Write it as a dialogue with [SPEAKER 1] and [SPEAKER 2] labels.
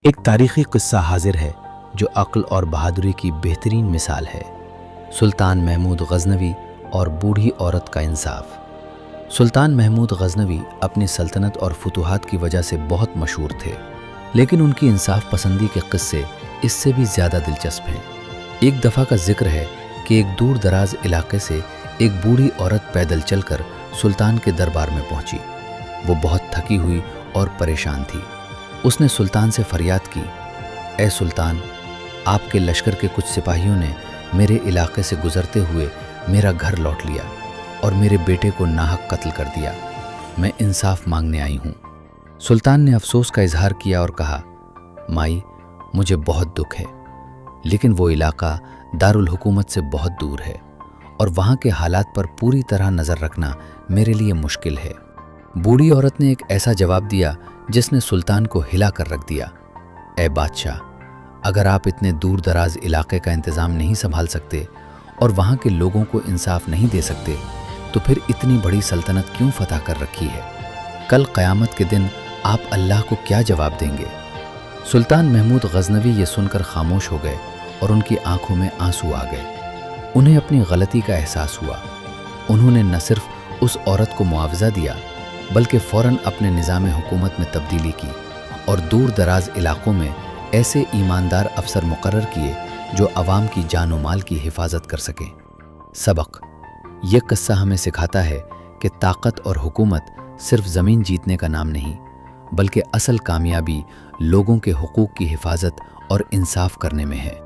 [SPEAKER 1] ایک تاریخی قصہ حاضر ہے جو عقل اور بہادری کی بہترین مثال ہے۔ سلطان محمود غزنوی اور بوڑھی عورت کا انصاف۔ سلطان محمود غزنوی اپنی سلطنت اور فتوحات کی وجہ سے بہت مشہور تھے، لیکن ان کی انصاف پسندی کے قصے اس سے بھی زیادہ دلچسپ ہیں۔ ایک دفعہ کا ذکر ہے کہ ایک دور دراز علاقے سے ایک بوڑھی عورت پیدل چل کر سلطان کے دربار میں پہنچی۔ وہ بہت تھکی ہوئی اور پریشان تھی۔ اس نے سلطان سے فریاد کی، اے سلطان، آپ کے لشکر کے کچھ سپاہیوں نے میرے علاقے سے گزرتے ہوئے میرا گھر لوٹ لیا اور میرے بیٹے کو ناحق قتل کر دیا۔ میں انصاف مانگنے آئی ہوں۔ سلطان نے افسوس کا اظہار کیا اور کہا، مائی، مجھے بہت دکھ ہے، لیکن وہ علاقہ دارالحکومت سے بہت دور ہے اور وہاں کے حالات پر پوری طرح نظر رکھنا میرے لیے مشکل ہے۔ بوڑھی عورت نے ایک ایسا جواب دیا جس نے سلطان کو ہلا کر رکھ دیا۔ اے بادشاہ، اگر آپ اتنے دور دراز علاقے کا انتظام نہیں سنبھال سکتے اور وہاں کے لوگوں کو انصاف نہیں دے سکتے تو پھر اتنی بڑی سلطنت کیوں فتح کر رکھی ہے؟ کل قیامت کے دن آپ اللہ کو کیا جواب دیں گے؟ سلطان محمود غزنوی یہ سن کر خاموش ہو گئے اور ان کی آنکھوں میں آنسو آ گئے۔ انہیں اپنی غلطی کا احساس ہوا۔ انہوں نے نہ صرف اس عورت کو معاوضہ دیا بلکہ فوراً اپنے نظام حکومت میں تبدیلی کی اور دور دراز علاقوں میں ایسے ایماندار افسر مقرر کیے جو عوام کی جان و مال کی حفاظت کر سکیں۔ سبق: یہ قصہ ہمیں سکھاتا ہے کہ طاقت اور حکومت صرف زمین جیتنے کا نام نہیں، بلکہ اصل کامیابی لوگوں کے حقوق کی حفاظت اور انصاف کرنے میں ہے۔